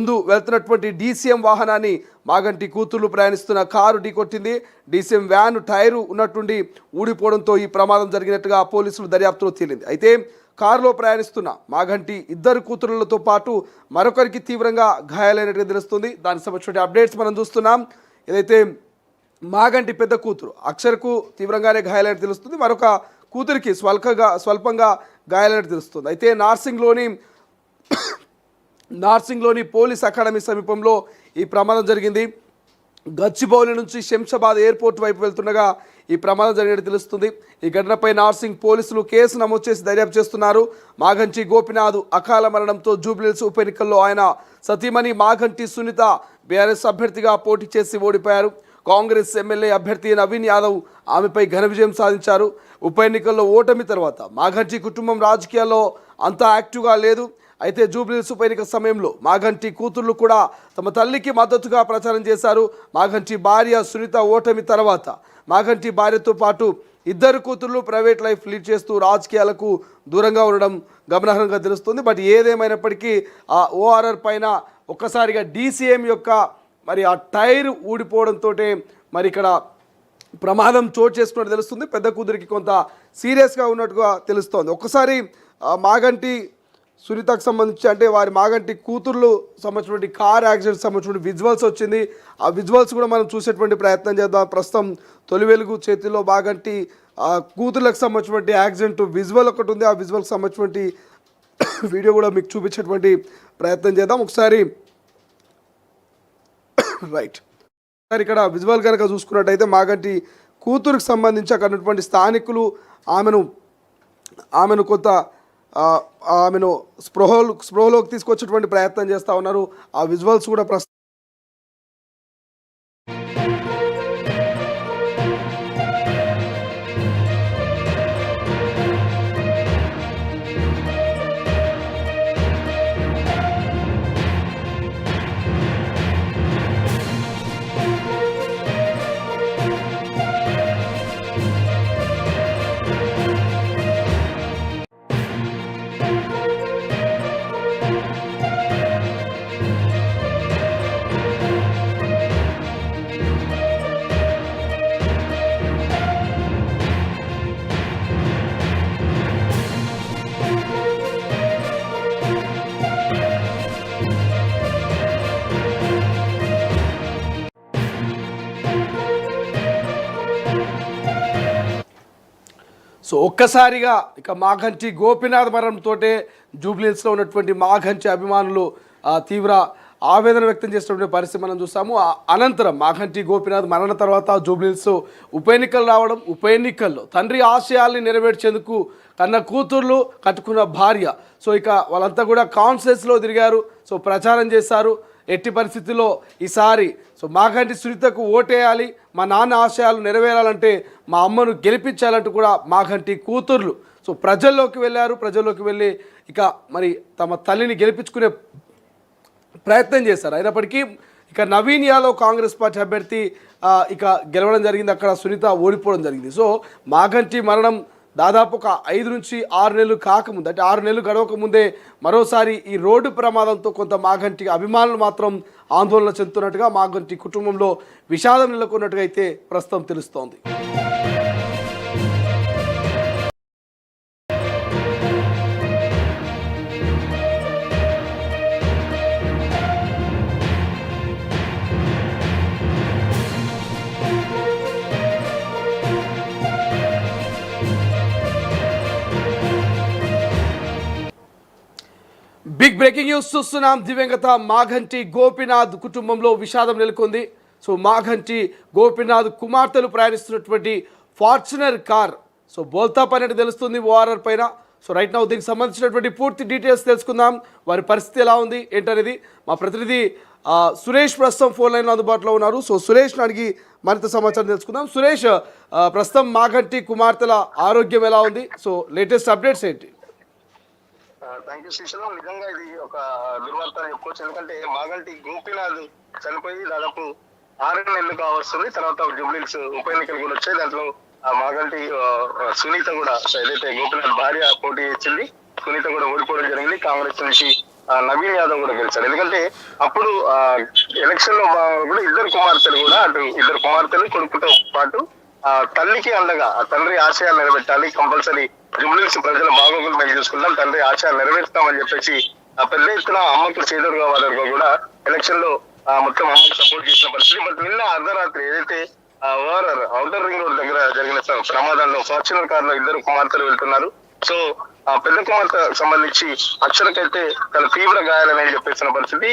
ముందు వెళ్తున్నటువంటి డీసీఎం వాహనాన్ని మాగంటి కూతుర్లు ప్రయాణిస్తున్న కారు ఢీకొట్టింది. డీసీఎం వ్యాన్ టైరు ఉన్నట్టుండి ఊడిపోవడంతో ఈ ప్రమాదం జరిగినట్టుగా పోలీసులు దర్యాప్తులో తేలింది. అయితే కారులో ప్రయాణిస్తున్న మాగంటి ఇద్దరు కూతురులతో పాటు మరొకరికి తీవ్రంగా గాయాలైనట్టుగా తెలుస్తుంది. దానికి సంబంధించిన అప్డేట్స్ మనం చూస్తున్నాం. ఏదైతే మాగంటి పెద్ద కూతురు అక్షర్కు తీవ్రంగానే గాయాలైనట్టు తెలుస్తుంది, మరొక కూతురికి స్వల్పంగా గాయాలైనట్టు తెలుస్తుంది. అయితే నార్సింగ్లోని పోలీస్ అకాడమీ సమీపంలో ఈ ప్రమాదం జరిగింది. గచ్చిబౌలి నుంచి శంషాబాద్ ఎయిర్పోర్ట్ వైపు వెళ్తుండగా ఈ ప్రమాదం జరిగినట్టు తెలుస్తుంది. ఈ ఘటనపై నార్సింగ్ పోలీసులు కేసు నమోదు చేసి దర్యాప్తు చేస్తున్నారు. మాగంటి గోపినాథ్ అకాల మరణంతో జూబ్లీహిల్స్ ఉప ఎన్నికల్లో ఆయన సతీమణి మాగంటి సునీత బీఆర్ఎస్ అభ్యర్థిగా పోటీ చేసి ఓడిపోయారు. కాంగ్రెస్ ఎమ్మెల్యే అభ్యర్థి నవీన్ యాదవ్ ఆమెపై ఘన విజయం సాధించారు. ఉప ఎన్నికల్లో ఓటమి తర్వాత మాగంటి కుటుంబం రాజకీయాల్లో అంత యాక్టివ్గా లేదు. అయితే జూబ్లీహిల్స్ ఉప ఎన్నిక సమయంలో మాగంటి కూతుర్లు కూడా తమ తల్లికి మద్దతుగా ప్రచారం చేశారు. మాగంటి భార్య సునీత ఓటమి తర్వాత మాగంటి భార్యతో పాటు ఇద్దరు కూతుర్లు ప్రైవేట్ లైఫ్ లీడ్ చేస్తూ రాజకీయాలకు దూరంగా ఉండడం గమనార్హంగా తెలుస్తుంది. బట్ ఏదేమైనప్పటికీ ఆ ఓఆర్ఆర్ పైన ఒక్కసారిగా డీసీఎం యొక్క మరి ఆ టైర్ ఊడిపోవడంతో మరి ఇక్కడ ప్రమాదం చోటు చేసుకున్నట్టు తెలుస్తుంది. పెద్ద కూతురికి కొంత సీరియస్గా ఉన్నట్టుగా తెలుస్తోంది. ఒక్కసారి మాగంటి సునీతకు సంబంధించి అంటే వారి మాగంటి కూతుర్లు సంబంధించినటువంటి కార్ యాక్సిడెంట్ సంబంధించిన విజువల్స్ వచ్చింది. ఆ విజువల్స్ కూడా మనం చూసేటువంటి ప్రయత్నం చేద్దాం. ప్రస్తుతం తొలి వెలుగు చేతిలో మాగంటి కూతుర్లకు సంబంధించినటువంటి యాక్సిడెంట్ విజువల్ ఒకటి ఉంది. ఆ విజువల్కి సంబంధించినటువంటి వీడియో కూడా మీకు చూపించేటువంటి ప్రయత్నం చేద్దాం ఒకసారి. రైట్, సార్ ఇక్కడ విజువల్ కనుక చూసుకున్నట్టయితే మాగంటి కూతురుకు సంబంధించి అక్కడ ఉన్నటువంటి స్థానికులు ఆమెను కొంత ఆమెను స్పృహలోకి తీసుకొచ్చేటువంటి ప్రయత్నం చేస్తూ ఉన్నారు. ఆ విజువల్స్ కూడా సో ఒక్కసారిగా ఇక మాగంటి గోపినాథ్ మరణంతో జూబ్లీహిల్స్లో ఉన్నటువంటి మాగంటి అభిమానులు తీవ్ర ఆవేదన వ్యక్తం చేసినటువంటి పరిస్థితి మనం చూసాము. అనంతరం మాగంటి గోపినాథ్ మరణ తర్వాత జూబ్లీహిల్స్ ఉప ఎన్నికలు రావడం, ఉప ఎన్నికల్లో తండ్రి ఆశయాల్ని నెరవేర్చేందుకు కన్న కూతుర్లు కట్టుకున్న భార్య, సో ఇక వాళ్ళంతా కూడా కాన్ఫరెన్స్లో తిరిగారు, సో ప్రచారం చేశారు. ఎట్టి పరిస్థితుల్లో ఈసారి సో మాగంటి సునీతకు ఓటేయాలి, మా నాన్న ఆశయాలు నెరవేరాలంటే మా అమ్మను గెలిపించాలంటూ కూడా మాగంటి కూతుర్లు సో ప్రజల్లోకి వెళ్ళారు. ప్రజల్లోకి వెళ్ళి ఇక మరి తమ తల్లిని గెలిపించుకునే ప్రయత్నం చేశారు. అయినప్పటికీ ఇక నవీన్ యాదవ్ కాంగ్రెస్ పార్టీ అభ్యర్థి ఇక గెలవడం జరిగింది, అక్కడ సునీత ఓడిపోవడం జరిగింది. సో మాగంటి మరణం దాదాపు ఒక 5 నుంచి 6 నెలలు కాకముందు, అంటే 6 నెలలు గడవక ముందే మరోసారి ఈ రోడ్డు ప్రమాదంతో కొంత మాగంటి అభిమానులు మాత్రం ఆందోళన చెందుతున్నట్టుగా, మాగంటి కుటుంబంలో విషాదం నెలకొన్నట్టుగా అయితే ప్రస్తుతం తెలుస్తోంది. బిగ్ బ్రేకింగ్ న్యూస్ చూస్తున్నాం. దివంగత మాగంటి గోపినాథ్ కుటుంబంలో విషాదం నెలకొంది. సో మాగంటి గోపినాథ్ కుమార్తెలు ప్రయాణిస్తున్నటువంటి ఫార్చునర్ కార్ సో బోల్తా పైన తెలుస్తుంది ఓఆర్ఆర్ పైన. సో రైట్ నౌ దీనికి సంబంధించినటువంటి పూర్తి డీటెయిల్స్ తెలుసుకుందాం. వారి పరిస్థితి ఎలా ఉంది ఏంటనేది మా ప్రతినిధి సురేష్ ప్రస్తుతం ఫోన్ లైన్లో అందుబాటులో ఉన్నారు. సో సురేష్ని అడిగి మరింత సమాచారం తెలుసుకుందాం. సురేష్, ప్రస్తుతం మాగంటి కుమార్తెల ఆరోగ్యం ఎలా ఉంది? సో లేటెస్ట్ అప్డేట్స్ ఏంటి? Thank you Srisailam. నిజంగా ఇది ఒక దుర్వార్త చెప్పుకోవచ్చు. ఎందుకంటే మాగంటి గోపినాథ్ చనిపోయి దాదాపు 6 నెలలు కావస్తుంది. తర్వాత జూబ్లీహిల్స్ ఉప ఎన్నికలు కూడా వచ్చాయి. దాంట్లో మాగంటి సునీత కూడా ఏదైతే గోపినాథ్ భార్య పోటీ ఇచ్చింది, సునీత కూడా ఓడిపోవడం జరిగింది. కాంగ్రెస్ నుంచి నవీన్ యాదవ్ కూడా గెలిచాడు. ఎందుకంటే అప్పుడు ఎలక్షన్ లో కూడా ఇద్దరు కుమార్తెలు కూడా అటు ఇద్దరు కుమార్తెలు కొడుకుతో పాటు తల్లికి అండగా తండ్రి ఆశయాలు నిలబెట్టాలి, కంపల్సరీ జూబ్లీహిల్స్ ప్రజల బాగోగులు మేము చూసుకుంటాం, తండ్రి ఆశయాలు నెరవేరుస్తామని చెప్పేసి పెద్ద ఎత్తున అమ్మకు చేదురుగా వాళ్ళకు కూడా ఎలక్షన్ లో మొత్తం అమ్మకు సపోర్ట్ చేసిన పరిస్థితి. బట్ నిన్న అర్ధరాత్రి ఏదైతే ఓఆర్ఆర్ ఔటర్ రింగ్ రోడ్ దగ్గర జరిగిన ప్రమాదంలో ఫార్చునర్ కార్ లో ఇద్దరు కుమార్తెలు వెళ్తున్నారు. సో ఆ పెద్ద కుమార్తె సంబంధించి అక్షరకైతే తన తీవ్ర గాయాలని చెప్పేస్తున్న పరిస్థితి,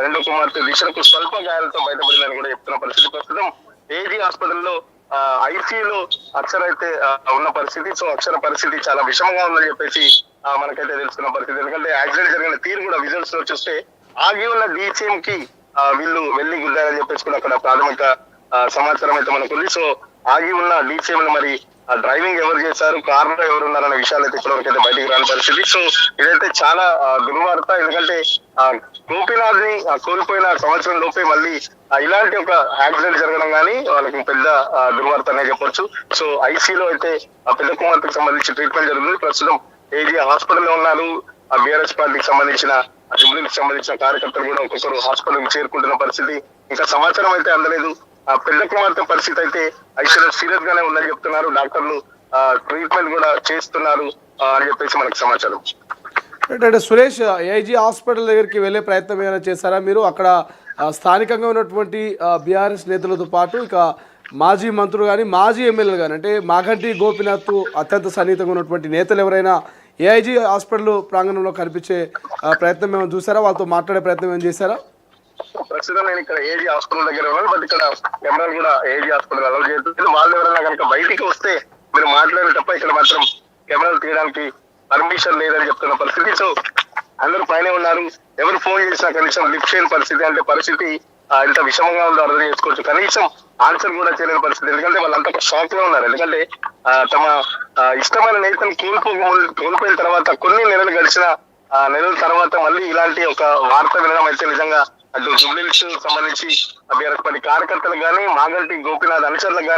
రెండో కుమార్తె దిశకు స్వల్ప గాయాలతో బయటపడిందని కూడా చెప్తున్న పరిస్థితి. ప్రస్తుతం ఏజీ హాస్పిటల్లో ఐసీయూలో అక్షర అయితే ఉన్న పరిస్థితి. సో అక్షర పరిస్థితి చాలా విషమంగా ఉందని చెప్పేసి మనకైతే తెలుస్తున్న పరిస్థితి. ఎందుకంటే యాక్సిడెంట్ జరిగిన తీరు కూడా విజువల్స్ లో చూస్తే ఆగి ఉన్న డీసీఎం కి వీళ్ళు వెళ్లి గుద్దారని చెప్పేసి కూడా అక్కడ ప్రాథమిక సమాచారం అయితే మనకుంది. సో ఆగి ఉన్న డీసీఎం మరి డ్రైవింగ్ ఎవరు చేశారు, కార్ లో ఎవరు ఉన్నారనే విషయాలు అయితే ఇప్పటివరకు అయితే బయటికి రాని పరిస్థితి. సో ఇదైతే చాలా దుర్వార్త. ఎందుకంటే గోపీనాథ్ ని కోల్పోయిన సంవత్సరం లోపే మళ్ళీ ఇలాంటి ఒక యాక్సిడెంట్ జరగడం కానీ వాళ్ళకి పెద్ద దుర్వార్త అనే చెప్పొచ్చు. సో ఐసీలో అయితే పెద్ద కుమార్తెకు సంబంధించి ట్రీట్మెంట్ జరుగుతుంది. ప్రస్తుతం ఏజీ హాస్పిటల్లో ఉన్నారు. బీఆర్ఎస్ పార్టీకి సంబంధించిన జూబ్లీహిల్స్ సంబంధించిన కార్యకర్తలు కూడా ఒక్కొక్కరు హాస్పిటల్ చేరుకుంటున్న పరిస్థితి. ఇంకా సమాచారం అయితే అందలేదు. పెద్ద కుమార్తె పరిస్థితి అయితే ఐసీలో సీరియస్ గానే ఉందని చెప్తున్నారు. డాక్టర్లు ట్రీట్మెంట్ కూడా చేస్తున్నారు అని చెప్పేసి మనకి సమాచారం. అంటే సురేష్, ఏఐజీ హాస్పిటల్ దగ్గరికి వెళ్ళే ప్రయత్నం ఏమైనా చేశారా మీరు? అక్కడ స్థానికంగా ఉన్నటువంటి బీఆర్ఎస్ నేతలతో పాటు ఇక మాజీ మంత్రులు కానీ మాజీ ఎమ్మెల్యేలు కానీ అంటే మాగంటి గోపీనాథ్ అత్యంత సన్నిహితంగా ఉన్నటువంటి నేతలు ఎవరైనా ఏఐజీ హాస్పిటల్ ప్రాంగణంలో కనిపించే ప్రయత్నం ఏమైనా చూసారా? వాళ్ళతో మాట్లాడే ప్రయత్నం ఏమైనా చేశారా? ప్రస్తుతం నేను ఇక్కడ ఏజీ హాస్పిటల్ దగ్గర ఉన్నాను. బట్ ఇక్కడ కెమెరాలు కూడా ఏజీ హాస్పిటల్ అలౌ చేయట్లేదు. వాళ్ళు ఎవరైనా కనుక బయటికి వస్తే మీరు మాట్లాడే తప్ప ఇక్కడ మాత్రం కెమెరాలు తీయడానికి పర్మిషన్ లేదని చెప్తున్న పరిస్థితి. సో అందరూ పైన ఉన్నారు. ఎవరు ఫోన్ చేసినా కనీసం లిఫ్ట్ చేయని పరిస్థితి. అంటే పరిస్థితి ఎంత విషమంగా ఉందో అర్థం చేసుకోవచ్చు. కనీసం ఆన్సర్ కూడా చేయలేని పరిస్థితి. ఎందుకంటే వాళ్ళంతా ఒక షాక్ లో ఉన్నారు. ఎందుకంటే తమ ఇష్టమైన నేతను కోల్పోయిన తర్వాత కొన్ని నెలలు గడిచిన నెలల తర్వాత మళ్ళీ ఇలాంటి ఒక వార్త వినడం అయితే నిజంగా అటు జూబ్లీహిల్స్ సంబంధించి బీఆర్ఎస్ పార్టీ కార్యకర్తలకు కానీ మాగంటి గోపీనాథ్ అనుచరులకు